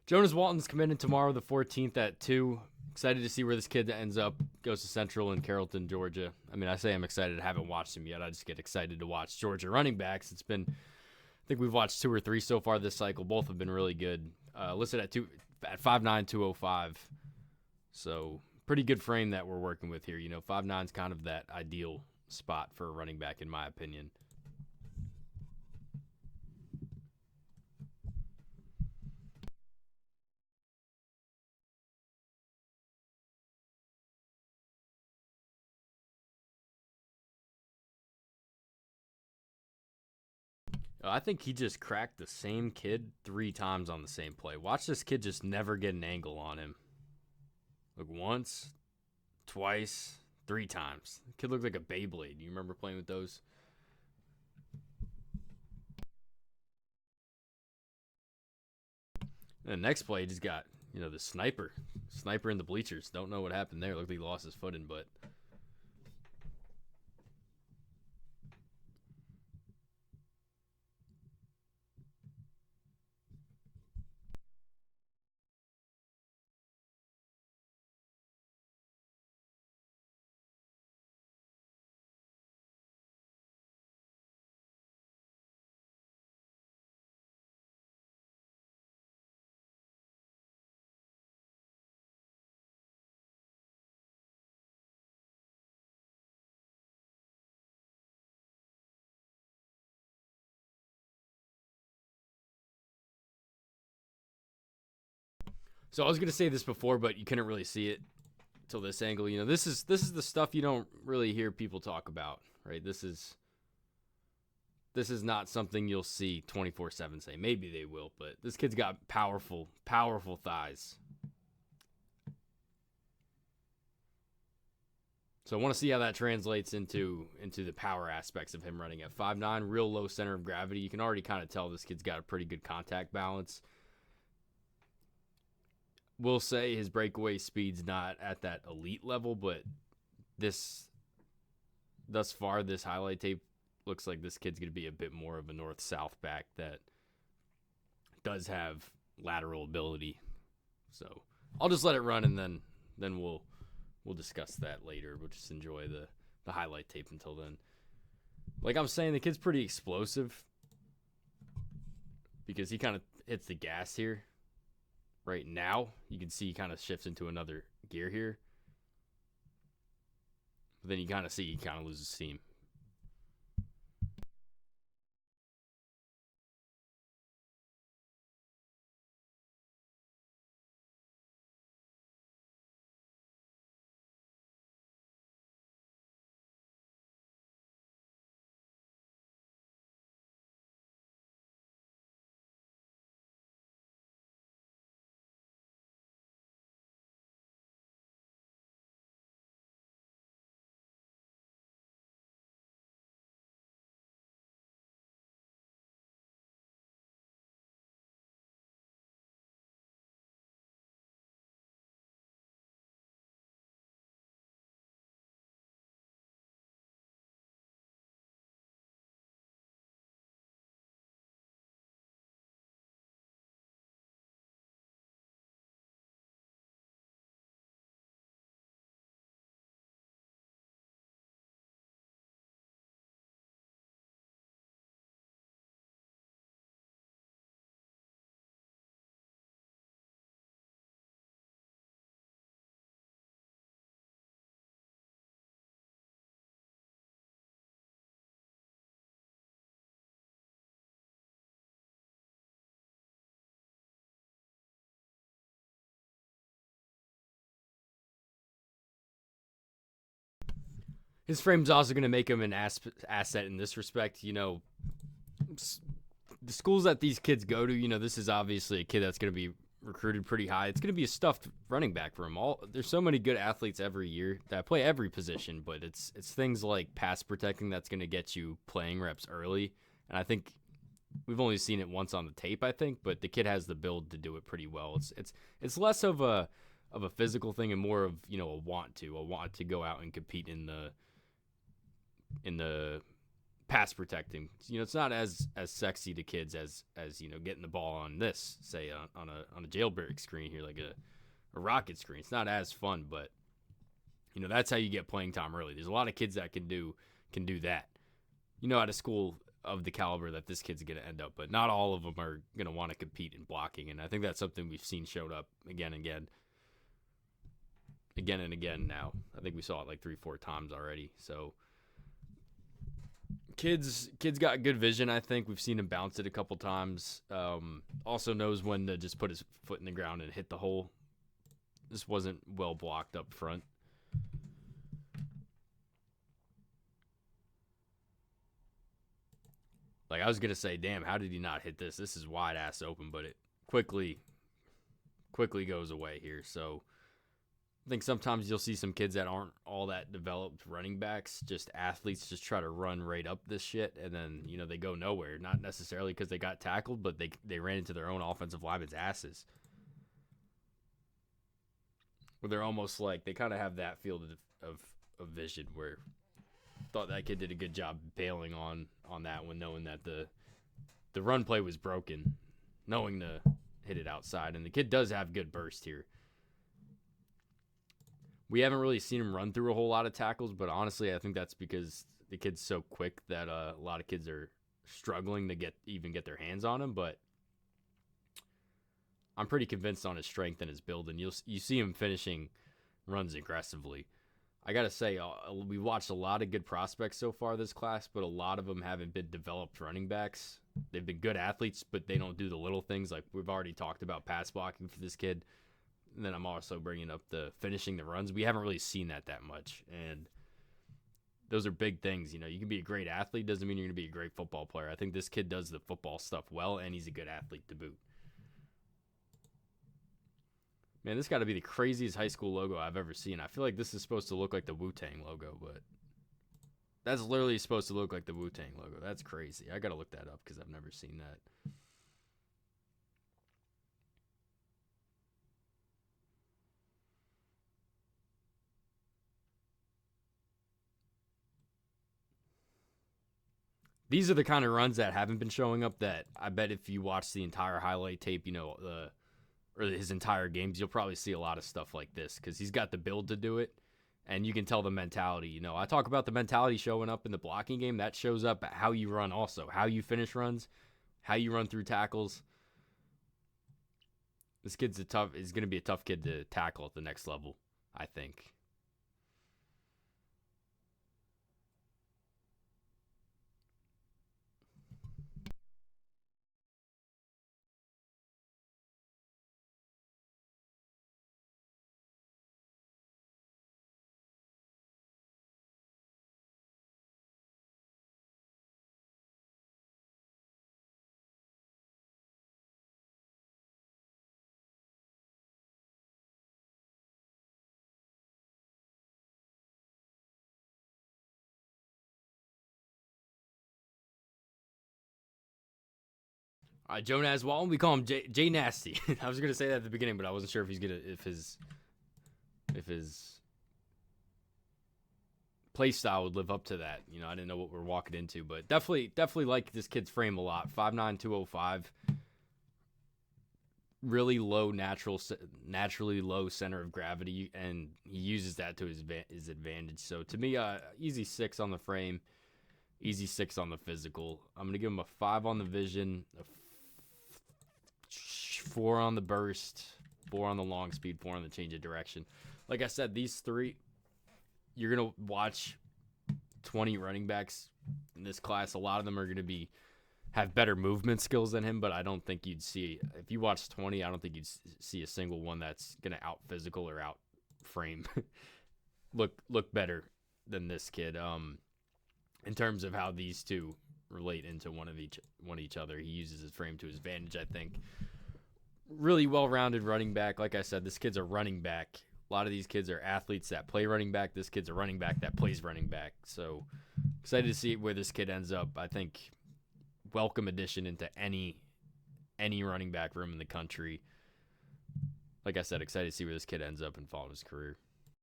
Jonaz Walton's committing tomorrow, the 14th at 2. Excited to see where this kid ends up. Goes to Central in Carrollton, Georgia. I mean, I say I'm excited. I haven't watched him yet. I just get excited to watch Georgia running backs. I think we've watched 2 or 3 so far this cycle. Both have been really good. Listed at 5'9", 205. So pretty good frame that we're working with here. 5'9" is kind of that ideal spot for a running back, in my opinion. I think he just cracked the same kid 3 times on the same play. Watch this kid just never get an angle on him. Look, once, twice, 3 times. The kid looked like a Beyblade. You remember playing with those? And the next play, he just got, the sniper in the bleachers. Don't know what happened there. Looked like he lost his footing, but so I was gonna say this before, but you couldn't really see it till this angle. This is the stuff you don't really hear people talk about, right? This is not something you'll see 24/7. Say maybe they will, but this kid's got powerful thighs. So I want to see how that translates into the power aspects of him running at 5'9", real low center of gravity. You can already kind of tell this kid's got a pretty good contact balance. We'll say his breakaway speed's not at that elite level, but thus far, this highlight tape looks like this kid's going to be a bit more of a north-south back that does have lateral ability. So I'll just let it run, and then we'll discuss that later. We'll just enjoy the highlight tape until then. Like I'm saying, the kid's pretty explosive because he kind of hits the gas here. Right now, you can see he kind of shifts into another gear here. But then you kind of see he kind of loses steam. His frame's also going to make him an asset in this respect. The schools that these kids go to, this is obviously a kid that's going to be recruited pretty high. It's going to be a stuffed running back for him. There's so many good athletes every year that play every position, but it's things like pass protecting that's going to get you playing reps early. And I think we've only seen it once on the tape, I think, but the kid has the build to do it pretty well. It's less of a physical thing and more of a want to go out and compete in the pass protecting. It's not as sexy to kids as getting the ball on this, say on a jailbreak screen here, like a rocket screen. It's not as fun, but that's how you get playing time early. There's a lot of kids that can do that. At a school of the caliber that this kid's going to end up, but not all of them are going to want to compete in blocking, and I think that's something we've seen showed up again and again now. I think we saw it like 3-4 times already. So kids got good vision. I think we've seen him bounce it a couple times. Also knows when to just put his foot in the ground and hit the hole. This wasn't well blocked up front. Like, I was going to say, damn, how did he not hit this? This is wide ass open, but it quickly goes away here. So I think sometimes you'll see some kids that aren't all that developed running backs, just athletes, just try to run right up this shit, and then, they go nowhere. Not necessarily because they got tackled, but they ran into their own offensive linemen's asses. Where they're almost like, they kind of have that field of vision where thought that kid did a good job bailing on that one, knowing that the run play was broken, knowing to hit it outside. And the kid does have good burst here. We haven't really seen him run through a whole lot of tackles, but honestly, I think that's because the kid's so quick that a lot of kids are struggling to get their hands on him. But I'm pretty convinced on his strength and his build, and you see him finishing runs aggressively. I got to say, we watched a lot of good prospects so far this class, but a lot of them haven't been developed running backs. They've been good athletes, but they don't do the little things. Like we've already talked about pass blocking for this kid. And then I'm also bringing up the finishing the runs. We haven't really seen that much. And those are big things. You can be a great athlete. Doesn't mean you're going to be a great football player. I think this kid does the football stuff well, and he's a good athlete to boot. Man, this got to be the craziest high school logo I've ever seen. I feel like this is supposed to look like the Wu-Tang logo, but that's literally supposed to look like the Wu-Tang logo. That's crazy. I got to look that up because I've never seen that. These are the kind of runs that haven't been showing up that I bet if you watch the entire highlight tape, or his entire games, you'll probably see a lot of stuff like this because he's got the build to do it, and you can tell the mentality. I talk about the mentality showing up in the blocking game. That shows up at how you run also, how you finish runs, how you run through tackles. This kid's is going to be a tough kid to tackle at the next level, I think. All right, Jonaz Walton, we call him J Nasty. I was gonna say that at the beginning, but I wasn't sure if his play style would live up to that. I didn't know what we're walking into, but definitely like this kid's frame a lot. 5'9", 205. Really low naturally low center of gravity, and he uses that to his advantage. So to me, easy 6 on the frame, easy 6 on the physical. I'm gonna give him a 5 on the vision, a 4 on the burst, 4 on the long speed, 4 on the change of direction. Like I said, these 3, you're going to watch 20 running backs in this class. A lot of them are going to have better movement skills than him, but I don't think you'd see, if you watch 20, I don't think you'd see a single one that's going to out physical or out frame look better than this kid. In terms of how these two relate into one each other, he uses his frame to his advantage, I think. Really well-rounded running back. Like I said, this kid's a running back. A lot of these kids are athletes that play running back. This kid's a running back that plays running back. So excited to see where this kid ends up. I think welcome addition into any running back room in the country. Like I said, excited to see where this kid ends up and follow his career.